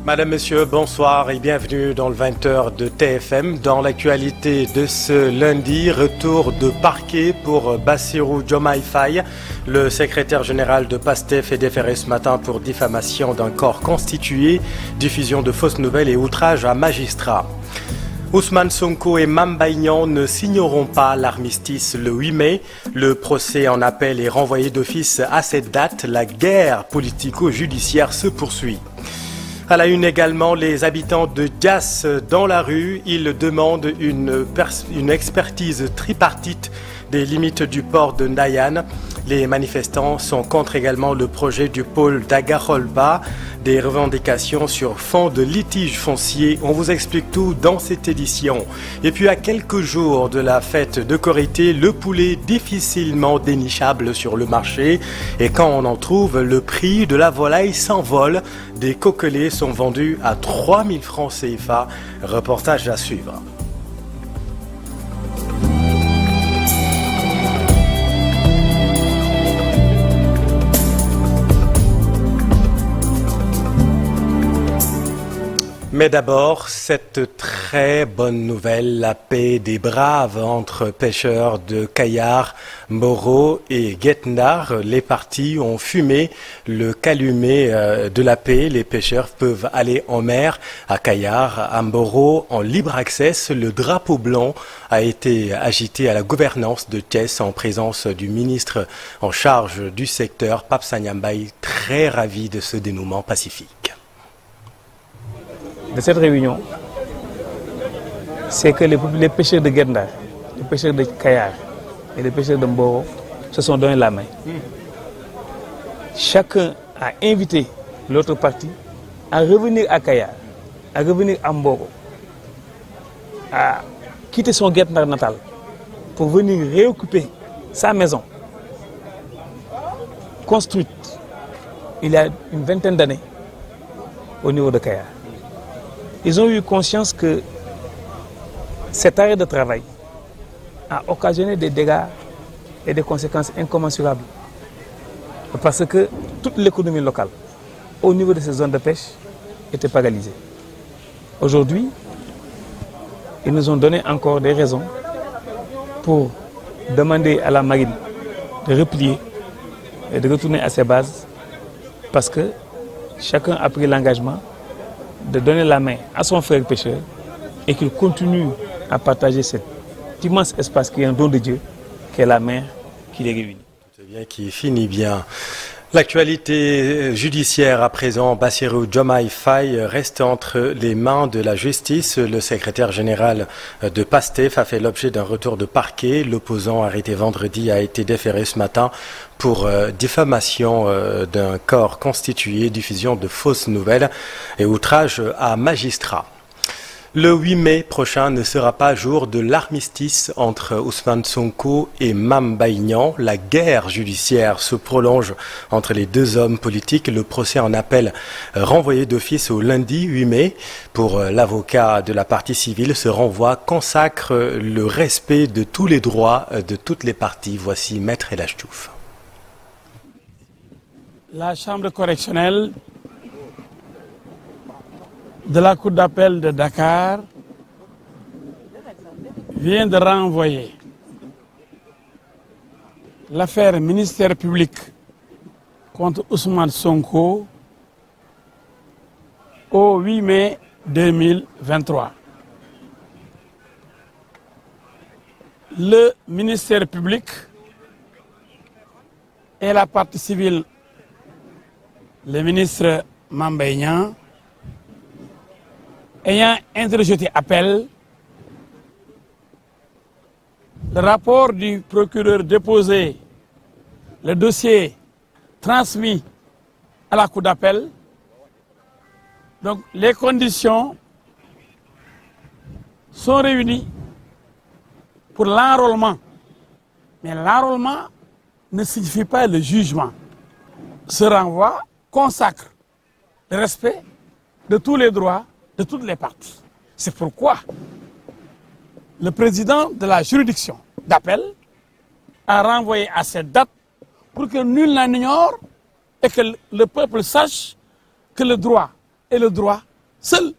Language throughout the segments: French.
Madame, Monsieur, bonsoir et bienvenue dans le 20h de TFM. Dans l'actualité de ce lundi, retour de parquet pour Bassirou Diomaye Faye. Le secrétaire général de PASTEF est déféré ce matin pour diffamation d'un corps constitué, diffusion de fausses nouvelles et outrage à magistrat. Ousmane Sonko et Mame Mbaye Niang ne signeront pas l'armistice le 8 mai. Le procès en appel est renvoyé d'office à cette date. La guerre politico-judiciaire se poursuit. À la une également, les habitants de Diass dans la rue. Ils demandent une expertise tripartite des limites du port de Ndayane. Les manifestants sont contre également le projet du pôle d'Agarolba, des revendications sur fond de litige foncier. On vous explique tout dans cette édition. Et puis à quelques jours de la fête de Korité, le poulet difficilement dénichable sur le marché. Et quand on en trouve, le prix de la volaille s'envole. Des coquelets sont vendus à 3000 francs CFA. Reportage à suivre. Mais d'abord, cette très bonne nouvelle, la paix des braves entre pêcheurs de Kayar, Mboro et Guet-Ndar. Les parties ont fumé le calumet de la paix. Les pêcheurs peuvent aller en mer à Kayar, à Mboro, en libre accès. Le drapeau blanc a été agité à la gouvernance de Thiès en présence du ministre en charge du secteur, Pape Sagna Mbaye, très ravi de ce dénouement pacifique. De cette réunion, c'est que les pêcheurs de Guet-Ndar, les pêcheurs de Kayar et les pêcheurs de Mboro se sont donné la main. Chacun a invité l'autre partie à revenir à Kayar, à revenir à Mboro, à quitter son Guet-Ndar natal pour venir réoccuper sa maison, construite il y a une vingtaine d'années au niveau de Kayar. Ils ont eu conscience que cet arrêt de travail a occasionné des dégâts et des conséquences incommensurables. Parce que toute l'économie locale, au niveau de ces zones de pêche, était paralysée. Aujourd'hui, ils nous ont donné encore des raisons pour demander à la marine de replier et de retourner à ses bases, parce que chacun a pris l'engagement de donner la main à son frère pêcheur et qu'il continue à partager cet immense espace qui est un don de Dieu, qui est la mer qui les réunit. C'est bien, qui finit bien. L'actualité judiciaire à présent, Bassirou Diomaye Faye reste entre les mains de la justice. Le secrétaire général de PASTEF a fait l'objet d'un retour de parquet. L'opposant arrêté vendredi a été déféré ce matin pour diffamation d'un corps constitué, diffusion de fausses nouvelles et outrage à magistrat. Le 8 mai prochain ne sera pas jour de l'armistice entre Ousmane Sonko et Mame Mbaye Niang. La guerre judiciaire se prolonge entre les deux hommes politiques. Le procès en appel renvoyé d'office au lundi 8 mai pour l'avocat de la partie civile. Ce renvoi consacre le respect de tous les droits de toutes les parties. Voici Maître El Hadj Diouf. La chambre correctionnelle de la Cour d'appel de Dakar vient de renvoyer l'affaire ministère public contre Ousmane Sonko au 8 mai 2023. Le ministère public et la partie civile, le ministre Mame Mbaye Niang, ayant interjeté appel, le rapport du procureur déposé, le dossier transmis à la Cour d'appel. Donc les conditions sont réunies pour l'enrôlement. Mais l'enrôlement ne signifie pas le jugement. Ce renvoi consacre le respect de tous les droits de toutes les parties. C'est pourquoi le président de la juridiction d'appel a renvoyé à cette date pour que nul n'en ignore et que le peuple sache que le droit est le droit seul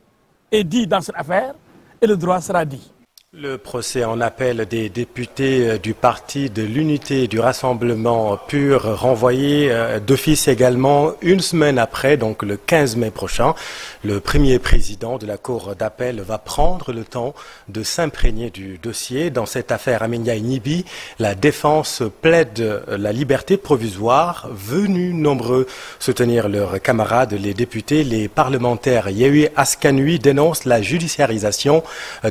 est dit dans cette affaire et le droit sera dit. Le procès en appel des députés du Parti de l'Unité et du Rassemblement PUR renvoyé d'office également une semaine après, donc le 15 mai prochain. Le premier président de la Cour d'appel va prendre le temps de s'imprégner du dossier. Dans cette affaire Aminia Gniby, la défense plaide la liberté provisoire, venus nombreux soutenir leurs camarades, les députés. Les parlementaires Yewwi Askan Wi dénoncent la judiciarisation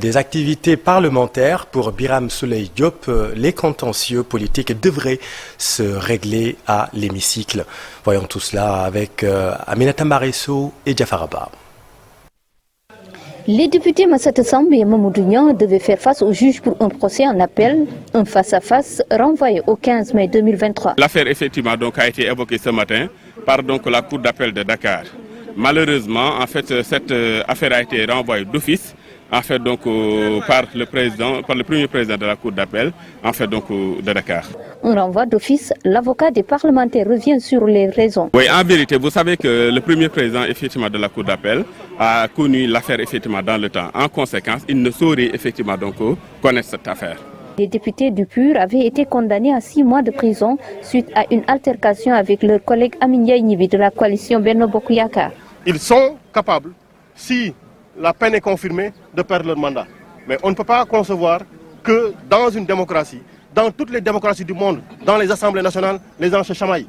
des activités parlementaire. Pour Birame Souleye Diop, les contentieux politiques devraient se régler à l'hémicycle. Voyons tout cela avec Aminata Maresso et Diafaraba. Les députés Massata Samb et Mamoudou Niang devaient faire face au juge pour un procès en appel, un face-à-face renvoyé au 15 mai 2023. L'affaire effectivement donc a été évoquée ce matin par donc la Cour d'appel de Dakar. Malheureusement, en fait, cette affaire a été renvoyée d'office. En fait, donc, par le premier président de la Cour d'appel, en fait, donc, de Dakar. Un renvoi d'office, l'avocat des parlementaires revient sur les raisons. Oui, en vérité, vous savez que le premier président, effectivement, de la Cour d'appel a connu l'affaire, effectivement, dans le temps. En conséquence, il ne saurait, effectivement, donc, connaître cette affaire. Les députés du PUR avaient été condamnés à 6 mois de prison suite à une altercation avec leur collègue Aminia Gniby de la coalition Benno Bokk Yakaar. Ils sont capables, si la peine est confirmée, de perdre leur mandat. Mais on ne peut pas concevoir que dans une démocratie, dans toutes les démocraties du monde, dans les assemblées nationales, les gens se chamaillent.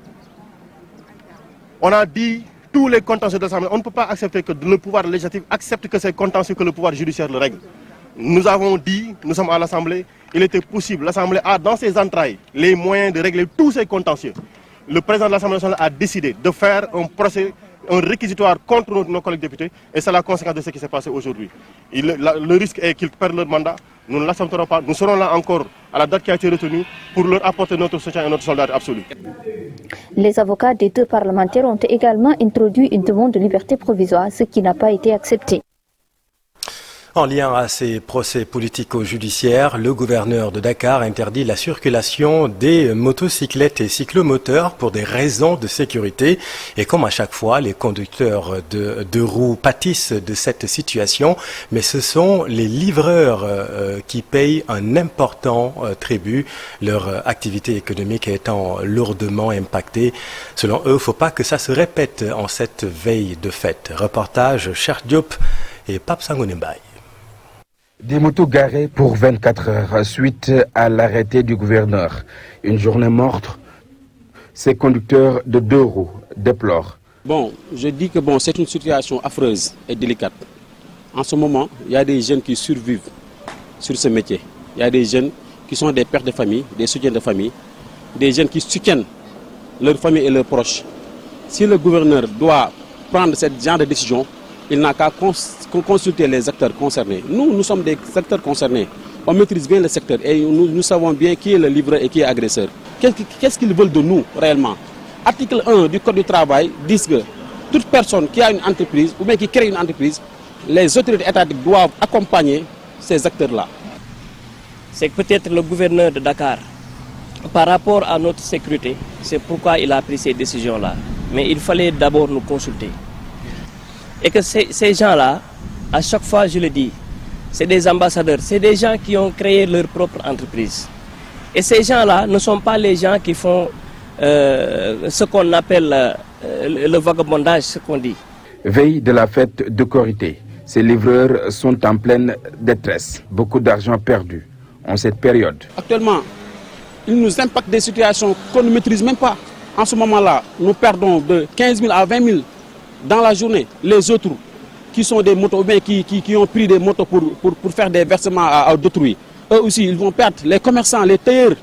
On a dit tous les contentieux de l'Assemblée. On ne peut pas accepter que le pouvoir législatif accepte que c'est contentieux que le pouvoir judiciaire le règle. Nous avons dit, nous sommes à l'Assemblée, il était possible. L'Assemblée a dans ses entrailles les moyens de régler tous ces contentieux. Le président de l'Assemblée nationale a décidé de faire un procès, un réquisitoire contre nos collègues députés, et c'est la conséquence de ce qui s'est passé aujourd'hui. Le risque est qu'ils perdent leur mandat, nous ne l'accepterons pas, nous serons là encore à la date qui a été retenue pour leur apporter notre soutien et notre solidarité absolue. Les avocats des deux parlementaires ont également introduit une demande de liberté provisoire, ce qui n'a pas été accepté. En lien à ces procès politico-judiciaires, le gouverneur de Dakar interdit la circulation des motocyclettes et cyclomoteurs pour des raisons de sécurité. Et comme à chaque fois, les conducteurs de deux roues pâtissent de cette situation, mais ce sont les livreurs qui payent un important tribut, leur activité économique étant lourdement impactée. Selon eux, il ne faut pas que ça se répète en cette veille de fête. Reportage Cheikh Diop et Pape Sangoné Mbaye. Des motos garées pour 24 heures suite à l'arrêté du gouverneur. Une journée morte. Ces conducteurs de deux roues déplorent. Bon, je dis que c'est une situation affreuse et délicate. En ce moment, il y a des jeunes qui survivent sur ce métier. Il y a des jeunes qui sont des pères de famille, des soutiens de famille, des jeunes qui soutiennent leur famille et leurs proches. Si le gouverneur doit prendre ce genre de décision, il n'a qu'à consulter les acteurs concernés. Nous sommes des acteurs concernés. On maîtrise bien le secteur et nous savons bien qui est le livreur et qui est agresseur. Qu'est-ce qu'ils veulent de nous réellement? Article 1 du Code du travail dit que toute personne qui a une entreprise ou bien qui crée une entreprise, les autorités étatiques doivent accompagner ces acteurs-là. C'est peut-être le gouverneur de Dakar, par rapport à notre sécurité, c'est pourquoi il a pris ces décisions-là. Mais il fallait d'abord nous consulter. Et que ces gens-là, à chaque fois je le dis, c'est des ambassadeurs, c'est des gens qui ont créé leur propre entreprise. Et ces gens-là ne sont pas les gens qui font ce qu'on appelle le vagabondage, ce qu'on dit. Veille de la fête de Korité, ces livreurs sont en pleine détresse. Beaucoup d'argent perdu en cette période. Actuellement, il nous impacte des situations qu'on ne maîtrise même pas. En ce moment-là, nous perdons de 15 000 à 20 000 dans la journée. Les autres qui sont des motos, bien qui ont pris des motos pour faire des versements à d'autrui, eux aussi, ils vont perdre. Les commerçants, les tailleurs,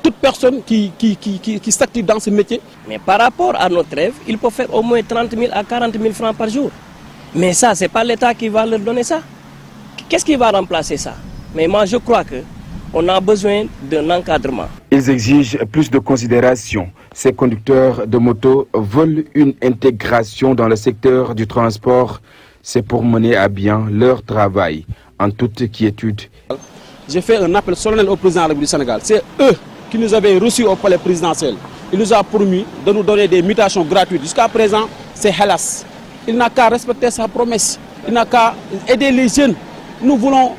toute personne qui s'active dans ce métier. Mais par rapport à notre rêve, il faut faire au moins 30 000 à 40 000 francs par jour. Mais ça, ce n'est pas l'État qui va leur donner ça. Qu'est-ce qui va remplacer ça? Mais moi, je crois qu'on a besoin d'un encadrement. Ils exigent plus de considération. Ces conducteurs de moto veulent une intégration dans le secteur du transport. C'est pour mener à bien leur travail en toute quiétude. J'ai fait un appel solennel au président de la République du Sénégal. C'est eux qui nous avaient reçus au palais présidentiel. Il nous a promis de nous donner des mutations gratuites. Jusqu'à présent, c'est hélas. il n'a qu'à respecter sa promesse. Il n'a qu'à aider les jeunes. Nous voulons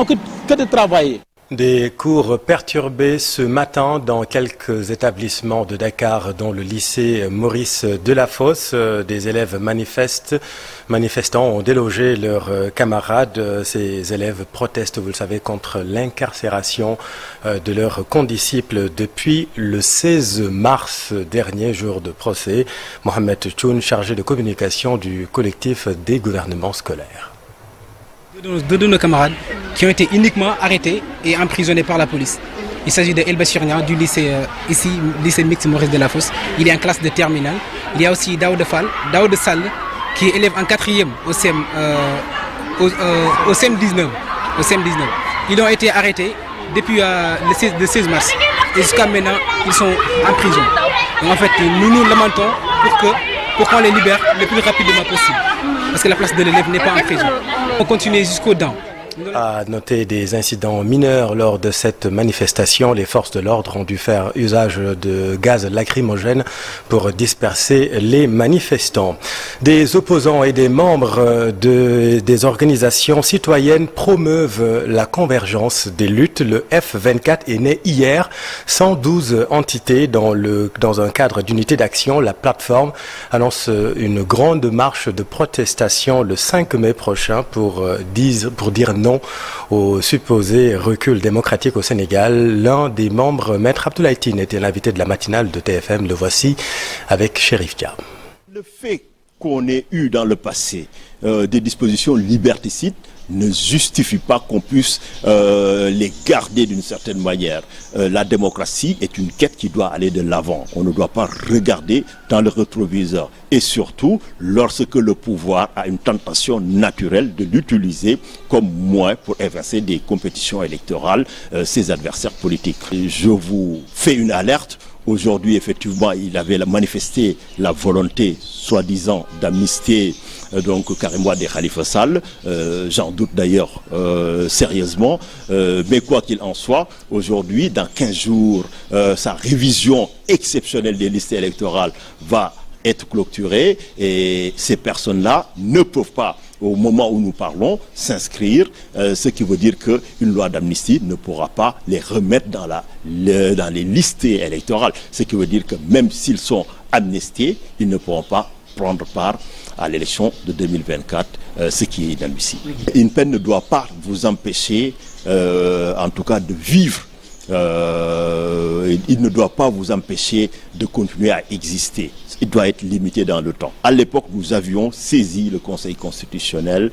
que de travailler. Des cours perturbés ce matin dans quelques établissements de Dakar, dont le lycée Maurice Delafosse. Des élèves manifestants ont délogé leurs camarades. Ces élèves protestent, vous le savez, contre l'incarcération de leurs condisciples depuis le 16 mars dernier, jour de procès. Mohamed Tchoun, chargé de communication du collectif des gouvernements scolaires. Deux de nos camarades qui ont été uniquement arrêtés et emprisonnés par la police. Il s'agit de El Bachirnia du lycée lycée mixte Maurice Delafosse. Il est en classe de terminale. Il y a aussi Daoud Sall qui est élève en 4e au CEM 19. Ils ont été arrêtés depuis le 16 mars. Et jusqu'à maintenant, ils sont en prison. Donc en fait, nous nous lamentons pour qu'on les libère le plus rapidement possible. Parce que la place de l'élève n'est pas en prison. On continue jusqu'aux dents. À noter des incidents mineurs lors de cette manifestation. Les forces de l'ordre ont dû faire usage de gaz lacrymogène pour disperser les manifestants. Des opposants et des membres des organisations citoyennes promeuvent la convergence des luttes. Le F24 est né hier. 112 entités dans un cadre d'unité d'action. La plateforme annonce une grande marche de protestation le 5 mai prochain pour dire non au supposé recul démocratique au Sénégal. L'un des membres, Maître Abdoulaye Tine, était l'invité de la matinale de TFM. Le voici avec Chérif Dia. Le fait qu'on ait eu dans le passé des dispositions liberticides ne justifie pas qu'on puisse les garder d'une certaine manière. La démocratie est une quête qui doit aller de l'avant. On ne doit pas regarder dans le rétroviseur. Et surtout, lorsque le pouvoir a une tentation naturelle de l'utiliser comme moyen pour évincer des compétitions électorales ses adversaires politiques. Je vous fais une alerte. Aujourd'hui, effectivement, il avait manifesté la volonté, soi-disant, d'amnistier Karim Wade et Khalifa Sall. J'en doute d'ailleurs sérieusement. Mais quoi qu'il en soit, aujourd'hui, dans 15 jours, sa révision exceptionnelle des listes électorales va être clôturée et ces personnes-là ne peuvent pas, au moment où nous parlons, s'inscrire, ce qui veut dire qu'une loi d'amnistie ne pourra pas les remettre dans les listes électorales. Ce qui veut dire que même s'ils sont amnistiés, ils ne pourront pas prendre part à l'élection de 2024, ce qui est inadmissible. Une peine ne doit pas vous empêcher, en tout cas, de vivre. Il ne doit pas vous empêcher de continuer à exister. Il doit être limité dans le temps. À l'époque, nous avions saisi le Conseil constitutionnel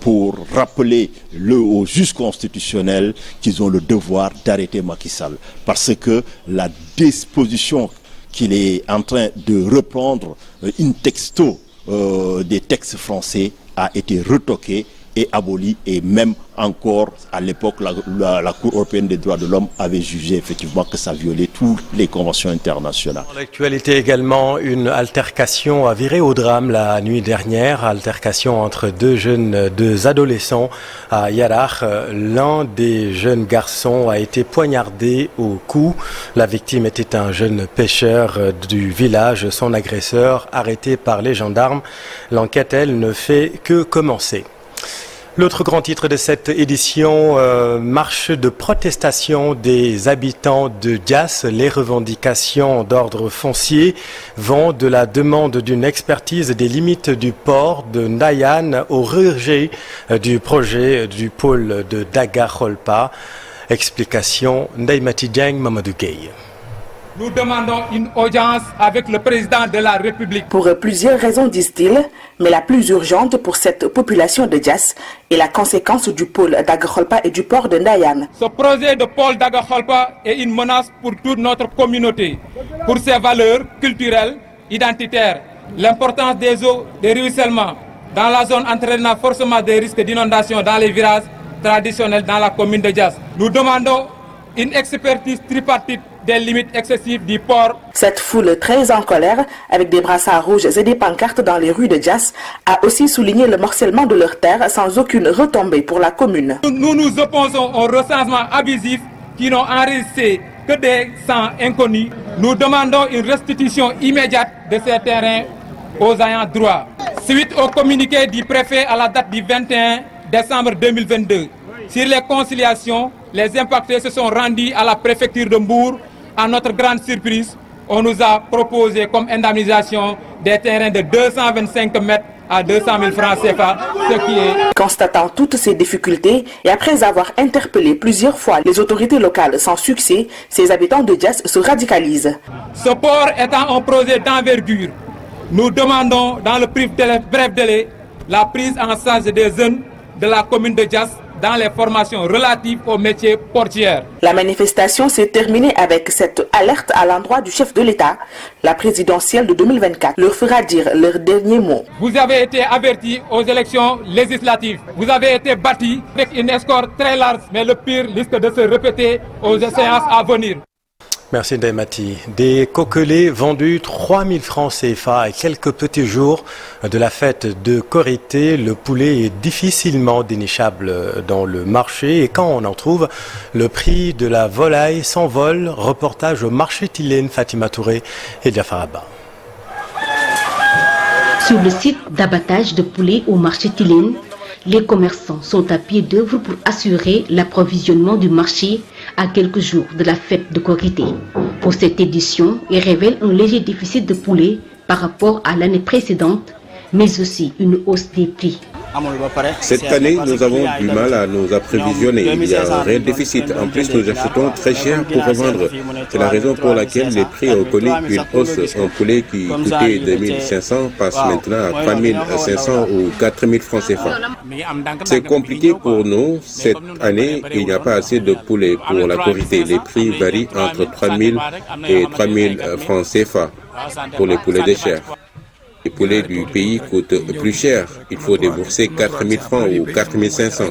pour rappeler aux juges constitutionnels qu'ils ont le devoir d'arrêter Macky Sall. Parce que la disposition qu'il est en train de reprendre in texto des textes français a été retoquée et abolie, et même encore à l'époque la Cour européenne des droits de l'homme avait jugé effectivement que ça violait toutes les conventions internationales. Dans l'actualité également, une altercation a viré au drame la nuit dernière, altercation entre deux adolescents à Yarar. L'un des jeunes garçons a été poignardé au cou. La victime était un jeune pêcheur du village. Son agresseur, arrêté par les gendarmes. L'enquête, elle, ne fait que commencer. L'autre grand titre de cette édition, marche de protestation des habitants de Diass. Les revendications d'ordre foncier vont de la demande d'une expertise des limites du port de Ndayane au rejet du projet du pôle de Daga-Kholpa. Explication Ndaïmati Dieng, Mamadou Gueye. Nous demandons une audience avec le président de la République. Pour plusieurs raisons, disent-ils, mais la plus urgente pour cette population de Diass est la conséquence du pôle Daga-Kholpa et du port de Ndayane. Ce projet de pôle Daga-Kholpa est une menace pour toute notre communauté, pour ses valeurs culturelles, identitaires, l'importance des eaux, des ruissellements dans la zone entraînant forcément des risques d'inondation dans les villages traditionnels dans la commune de Diass. Nous demandons une expertise tripartite des limites excessives du port. Cette foule très en colère, avec des brassards rouges et des pancartes dans les rues de Diass, a aussi souligné le morcellement de leurs terres sans aucune retombée pour la commune. Nous nous opposons au recensement abusif qui n'ont enregistré que des sangs inconnus. Nous demandons une restitution immédiate de ces terrains aux ayants droit. Suite au communiqué du préfet à la date du 21 décembre 2022, sur les conciliations, les impactés se sont rendus à la préfecture de Mbour. À notre grande surprise, on nous a proposé comme indemnisation des terrains de 225 mètres à 200 000 francs CFA, ce qui est... Constatant toutes ces difficultés et après avoir interpellé plusieurs fois les autorités locales sans succès, ces habitants de Diass se radicalisent. Ce port étant un projet d'envergure, nous demandons dans le bref délai la prise en charge des jeunes de la commune de Diass dans les formations relatives aux métiers portuaires. La manifestation s'est terminée avec cette alerte à l'endroit du chef de l'État. La présidentielle de 2024 leur fera dire leur dernier mot. Vous avez été avertis aux élections législatives. Vous avez été bâtis avec une escorte très large, mais le pire risque de se répéter aux séances à venir. Merci Ndaimati. Des coquelets vendus 3 000 francs CFA à quelques petits jours de la fête de Korité. Le poulet est difficilement dénichable dans le marché et quand on en trouve, le prix de la volaille s'envole. Reportage au marché Tilène, Fatima Touré et Jafar Abba. Sur le site d'abattage de poulet au marché Tilène, les commerçants sont à pied d'œuvre pour assurer l'approvisionnement du marché à quelques jours de la fête de Korité. Pour cette édition, il révèle un léger déficit de poulet par rapport à l'année précédente, mais aussi une hausse des prix. Cette année, nous avons du mal à nous approvisionner. Il y a un réel déficit. En plus, nous achetons très cher pour revendre. C'est la raison pour laquelle les prix ont connu une hausse. Un poulet qui coûtait 2500 passe maintenant à 3500 ou 4000 francs CFA. C'est compliqué pour nous. Cette année, il n'y a pas assez de poulet pour la Korité. Les prix varient entre 3000 et 3000 francs CFA pour les poulets de chair. Les poulets du pays coûtent plus cher. Il faut débourser 4 000 francs ou 4 500.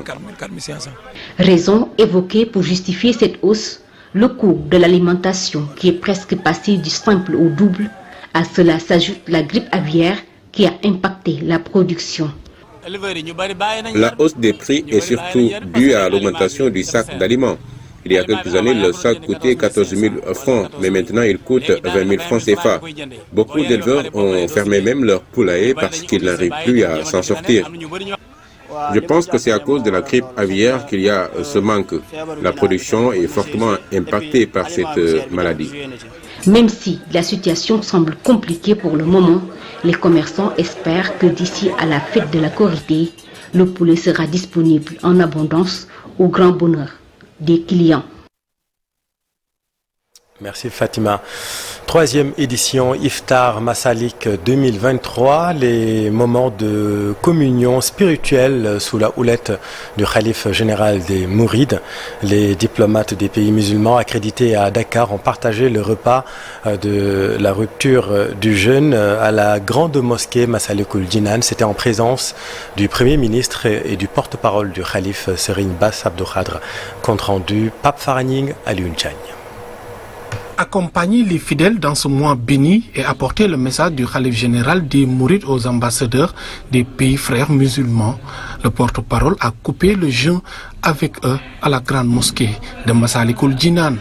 Raison évoquée pour justifier cette hausse, le coût de l'alimentation qui est presque passé du simple au double. À cela s'ajoute la grippe aviaire qui a impacté la production. La hausse des prix est surtout due à l'augmentation du sac d'aliments. Il y a quelques années, le sac coûtait 14 000 francs, mais maintenant il coûte 20 000 francs CFA. Beaucoup d'éleveurs ont fermé même leur poulailler parce qu'ils n'arrivent plus à s'en sortir. Je pense que c'est à cause de la grippe aviaire qu'il y a ce manque. La production est fortement impactée par cette maladie. Même si la situation semble compliquée pour le moment, les commerçants espèrent que d'ici à la fête de la Korité, le poulet sera disponible en abondance au grand bonheur des clients. Merci Fatima. Troisième édition Iftar Massalik 2023, les moments de communion spirituelle sous la houlette du Khalife général des Mourides. Les diplomates des pays musulmans accrédités à Dakar ont partagé le repas de la rupture du jeûne à la grande mosquée Massalikul Jinan. C'était en présence du Premier ministre et du porte-parole du Khalife Serigne Bass Abdou Khadre. Compte rendu Pape Faraning Alioune Diagne. Accompagner les fidèles dans ce mois béni et apporter le message du Khalife général des Mourides aux ambassadeurs des pays frères musulmans. Le porte-parole a coupé le jeûne avec eux à la grande mosquée de Massalikul Jinan.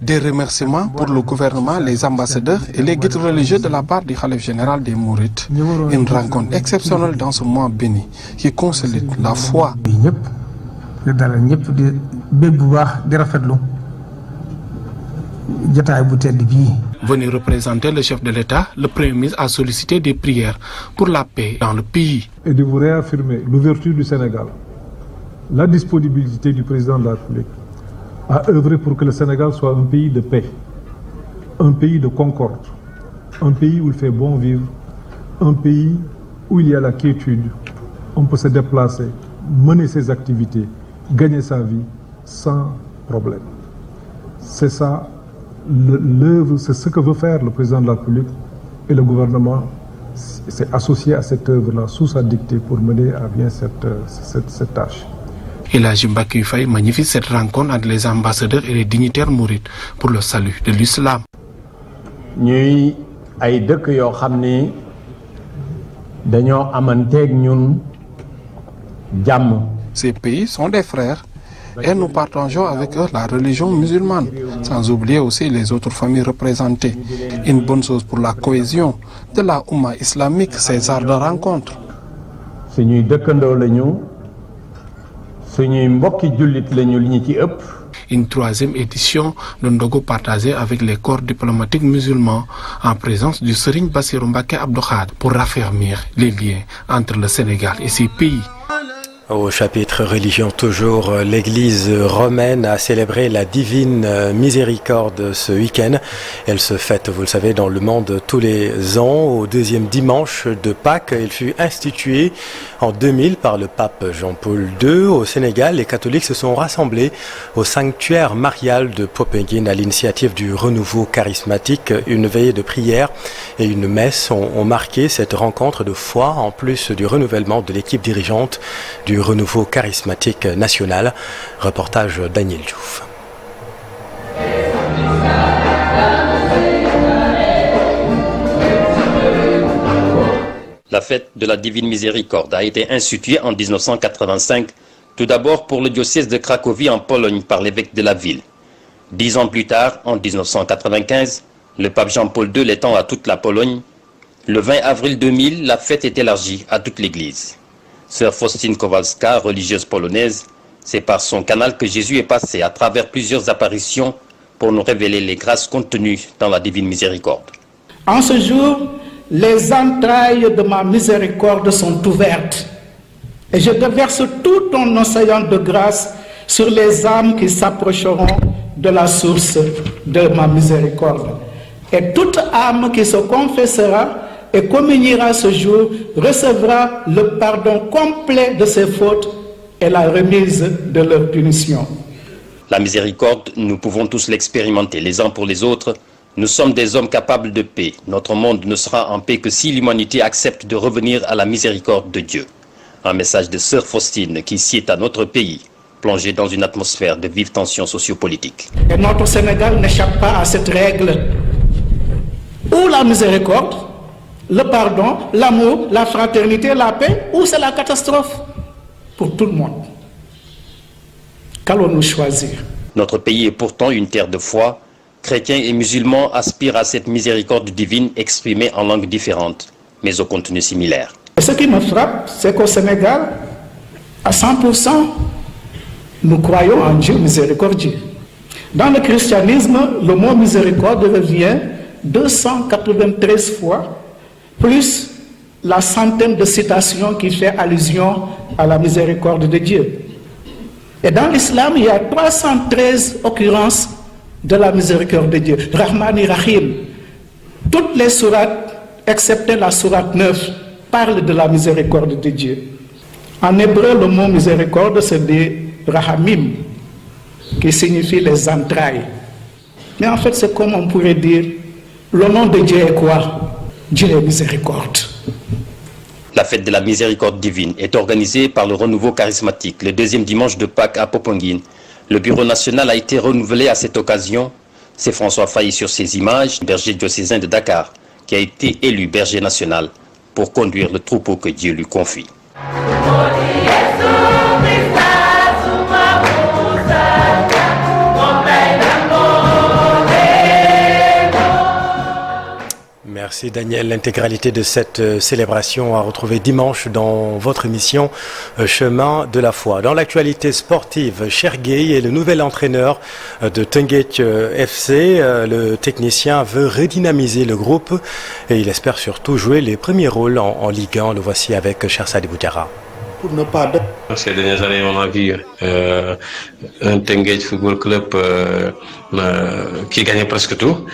Des remerciements pour le gouvernement, les ambassadeurs et les guides religieux de la part du Khalife général des Mourides. Une rencontre exceptionnelle dans ce mois béni qui consolide la foi. Venu représenter le chef de l'État, le Premier ministre a sollicité des prières pour la paix dans le pays. Et de vous réaffirmer l'ouverture du Sénégal, la disponibilité du président de la République à œuvrer pour que le Sénégal soit un pays de paix, un pays de concorde, un pays où il fait bon vivre, un pays où il y a la quiétude, on peut se déplacer, mener ses activités, gagner sa vie sans problème. C'est ça l'œuvre, c'est ce que veut faire le président de la République et le gouvernement s'est associé à cette œuvre-là sous sa dictée pour mener à bien cette tâche. El Hadji Mbacké Faye magnifie cette rencontre entre les ambassadeurs et les dignitaires mourides pour le salut de l'islam. ñuy ay dëkk yoo xam ni dañoo amanteeg ñun jàmm. Ces pays sont des frères et nous partageons avec eux la religion musulmane, sans oublier aussi les autres familles représentées. Une bonne chose pour la cohésion de la Oumma islamique, ces arts de rencontre. Une troisième édition de Ndogo partagé avec les corps diplomatiques musulmans en présence du Serigne Bassirou Mbacké Abdou Khadre pour raffermir les liens entre le Sénégal et ces pays. Au chapitre religion toujours, l'église romaine a célébré la divine miséricorde ce week-end. Elle se fête, vous le savez, dans le monde tous les ans. Au deuxième dimanche de Pâques, elle fut instituée en 2000 par le pape Jean-Paul II. Au Sénégal, les catholiques se sont rassemblés au sanctuaire marial de Popenguine à l'initiative du renouveau charismatique. Une veillée de prière et une messe ont marqué cette rencontre de foi, en plus du renouvellement de l'équipe dirigeante du renouveau charismatique national. Reportage Daniel Diouf. La fête de la Divine Miséricorde a été instituée en 1985, tout d'abord pour le diocèse de Cracovie en Pologne par l'évêque de la ville. 10 ans plus tard, en 1995, le pape Jean-Paul II l'étend à toute la Pologne. Le 20 avril 2000, la fête est élargie à toute l'Église. Sœur Faustine Kowalska, religieuse polonaise, c'est par son canal que Jésus est passé à travers plusieurs apparitions pour nous révéler les grâces contenues dans la Divine Miséricorde. En ce jour, les entrailles de ma miséricorde sont ouvertes et je déverse tout ton océan de grâce sur les âmes qui s'approcheront de la source de ma miséricorde. Et toute âme qui se confessera et communiera ce jour recevra le pardon complet de ses fautes et la remise de leur punition. La miséricorde, nous pouvons tous l'expérimenter les uns pour les autres. Nous sommes des hommes capables de paix. Notre monde ne sera en paix que si l'humanité accepte de revenir à la miséricorde de Dieu. Un message de Sœur Faustine qui sied à notre pays, plongé dans une atmosphère de vives tensions sociopolitiques. Et notre Sénégal n'échappe pas à cette règle. Ou la miséricorde, le pardon, l'amour, la fraternité, la paix, ou c'est la catastrophe pour tout le monde. Qu'allons-nous choisir? Notre pays est pourtant une terre de foi. Chrétiens et musulmans aspirent à cette miséricorde divine exprimée en langues différentes, mais au contenu similaire. Et ce qui me frappe, c'est qu'au Sénégal, à 100%, nous croyons en Dieu miséricordieux. Dans le christianisme, le mot miséricorde revient 293 fois, plus la centaine de citations qui fait allusion à la miséricorde de Dieu. Et dans l'islam, il y a 313 occurrences de la miséricorde de Dieu. Rahman Rahim. Toutes les sourates, excepté la sourate 9, parlent de la miséricorde de Dieu. En hébreu, le mot miséricorde, c'est des rahamim, qui signifie les entrailles. Mais en fait, c'est comme on pourrait dire, le nom de Dieu est quoi? Dieu est miséricorde. La fête de la miséricorde divine est organisée par le renouveau charismatique le deuxième dimanche de Pâques à Popenguine. Le bureau national a été renouvelé à cette occasion. C'est François Faye sur ces images, berger diocésain de Dakar, qui a été élu berger national pour conduire le troupeau que Dieu lui confie. Merci Daniel. L'intégralité de cette célébration à retrouver dimanche dans votre émission Chemin de la foi. Dans l'actualité sportive, Cherguey est le nouvel entraîneur de Teungueth FC. Le technicien veut redynamiser le groupe et il espère surtout jouer les premiers rôles en Ligue 1. Le voici avec Chersadi Boutiara. Pour ne pas... Ces dernières années, on a vu un Teungueth Football Club qui gagnait presque tout,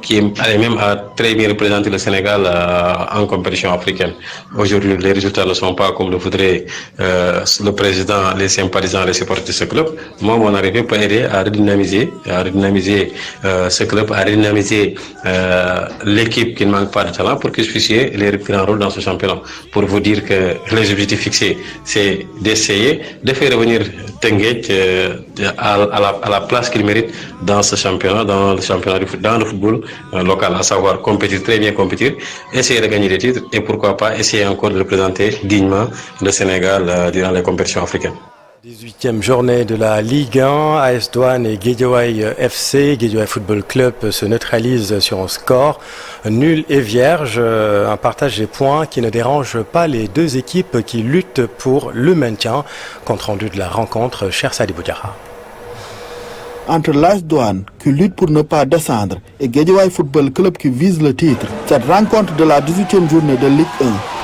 qui allait même à très bien représenter le Sénégal en compétition africaine. Aujourd'hui, les résultats ne sont pas comme le voudrait le président, les sympathisants, les supporters de ce club. Moi, mon arrivée peut aider à redynamiser ce club, à redynamiser l'équipe qui ne manque pas de talent pour qu'ils puissent jouer les grands rôles dans ce championnat. Pour vous dire que les objectifs fixés, c'est d'essayer de faire revenir Teungueth à la place qu'il mérite dans ce championnat, dans le football local, à savoir compétir, très bien compétir, essayer de gagner des titres et pourquoi pas essayer encore de représenter dignement le Sénégal durant les compétitions africaines. 18e journée de la Ligue 1, AS Douanes et Guédiawaye FC, Guédiawaye Football Club se neutralisent sur un score nul et vierge, un partage des points qui ne dérange pas les deux équipes qui luttent pour le maintien. Compte rendu de la rencontre, cher Sadi Boudiara. Entre l'AS Douanes qui lutte pour ne pas descendre et Guédiawaye Football Club qui vise le titre, cette rencontre de la 18e journée de Ligue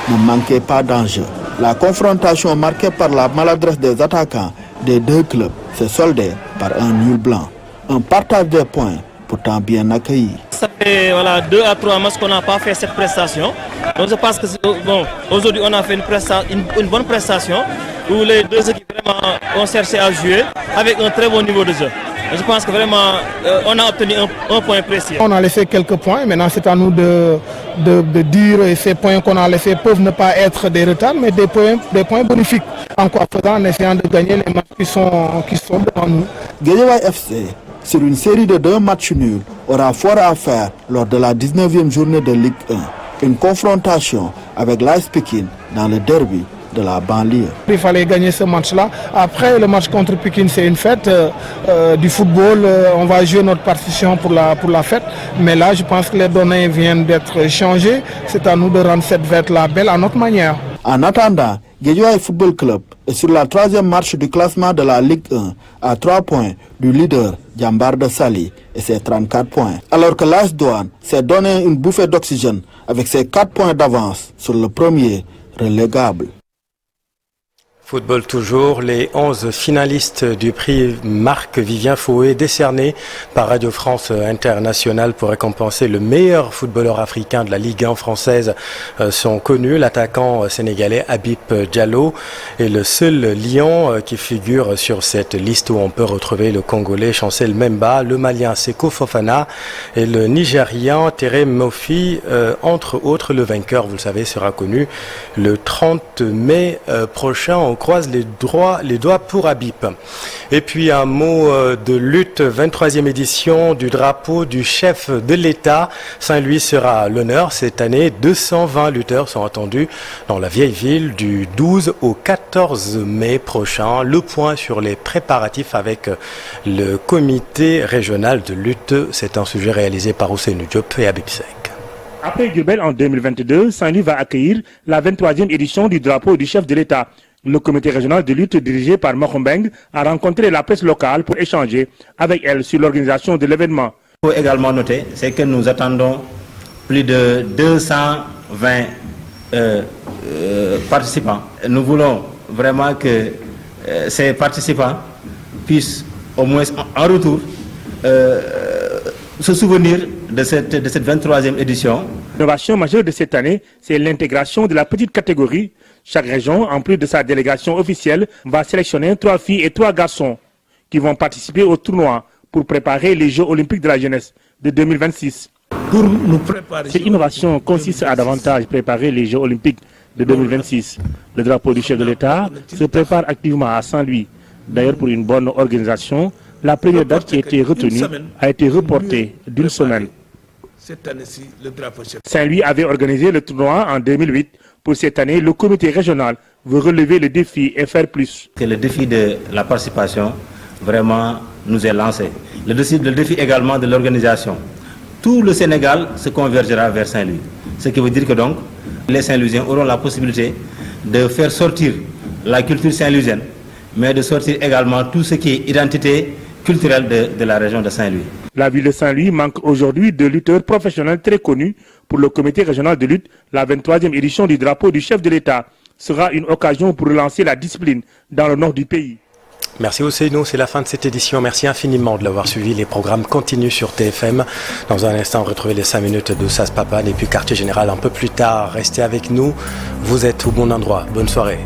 1 ne manquait pas d'enjeu. La confrontation marquée par la maladresse des attaquants des deux clubs s'est soldée par un nul blanc. Un partage des points pourtant bien accueilli. Ça fait 2 à 3 matchs qu'on n'a pas fait cette prestation. Donc je pense que aujourd'hui on a fait une bonne prestation où les deux équipes vraiment ont cherché à jouer avec un très bon niveau de jeu. Je pense que vraiment on a obtenu un point précis. On a laissé quelques points, maintenant c'est à nous de dire que ces points qu'on a laissés peuvent ne pas être des retards, mais des points bénéfiques. En quoi faisant, en essayant de gagner les matchs qui sont devant nous. Guédiawaye FC, sur une série de 2 matchs nuls, aura fort à faire lors de la 19e journée de Ligue 1. Une confrontation avec l'AS Pikine dans le derby de la banlieue. Il fallait gagner ce match-là. Après le match contre Pikine, c'est une fête du football. On va jouer notre partition pour la fête. Mais là, je pense que les données viennent d'être changées. C'est à nous de rendre cette fête-là belle à notre manière. En attendant, Guédiawaye Football Club est sur la 3e marche du classement de la Ligue 1 à 3 points du leader Djambar de Sali et ses 34 points. Alors que l'AS Douanes s'est donné une bouffée d'oxygène avec ses 4 points d'avance sur le premier relégable. Football toujours, les 11 finalistes du prix Marc-Vivien Fouet décerné par Radio France Internationale pour récompenser le meilleur footballeur africain de la Ligue 1 française sont connus. L'attaquant sénégalais Habib Diallo est le seul lion qui figure sur cette liste où on peut retrouver le Congolais Chancel Memba, le Malien Seko Fofana et le Nigérian Tere Mofi. Entre autres, le vainqueur, vous le savez, sera connu le 30 mai prochain. On croise les doigts pour Habib. Et puis un mot de lutte, 23e édition du drapeau du chef de l'État. Saint-Louis sera à l'honneur cette année. 220 lutteurs sont attendus dans la vieille ville du 12 au 14 mai prochain. Le point sur les préparatifs avec le comité régional de lutte. C'est un sujet réalisé par Ousseynou Diop et Habib Sek. Après Diourbel en 2022, Saint-Louis va accueillir la 23e édition du drapeau du chef de l'État. Le comité régional de lutte dirigé par Mokhembeng a rencontré la presse locale pour échanger avec elle sur l'organisation de l'événement. Il faut également noter, c'est que nous attendons plus de 220 participants. Nous voulons vraiment que ces participants puissent au moins en retour se souvenir de cette 23e édition. L'innovation majeure de cette année, c'est l'intégration de la petite catégorie. Chaque région, en plus de sa délégation officielle, va sélectionner 3 filles et 3 garçons qui vont participer au tournoi pour préparer les Jeux olympiques de la jeunesse de 2026. Pour nous préparer. Cette innovation consiste à davantage préparer les Jeux olympiques de 2026. Le drapeau du chef de l'État se prépare activement à Saint-Louis. D'ailleurs, pour une bonne organisation, la première date qui a été retenue a été reportée d'1 semaine. Cette année-ci, le drapeau chef. Saint-Louis avait organisé le tournoi en 2008. Pour cette année, le comité régional veut relever le défi et faire plus. Le défi de la participation, vraiment, nous est lancé. Le défi également de l'organisation. Tout le Sénégal se convergera vers Saint-Louis. Ce qui veut dire que donc, les Saint-Louisiens auront la possibilité de faire sortir la culture saint-louisienne, mais de sortir également tout ce qui est identité culturelle de la région de Saint-Louis. La ville de Saint-Louis manque aujourd'hui de lutteurs professionnels très connus. Pour le comité régional de lutte, la 23e édition du drapeau du chef de l'État sera une occasion pour relancer la discipline dans le nord du pays. Merci Ousseynou, c'est la fin de cette édition. Merci infiniment de l'avoir suivi. Les programmes continuent sur TFM. Dans un instant, retrouvez les 5 minutes de Sas Papan et puis Quartier Général un peu plus tard. Restez avec nous, vous êtes au bon endroit. Bonne soirée.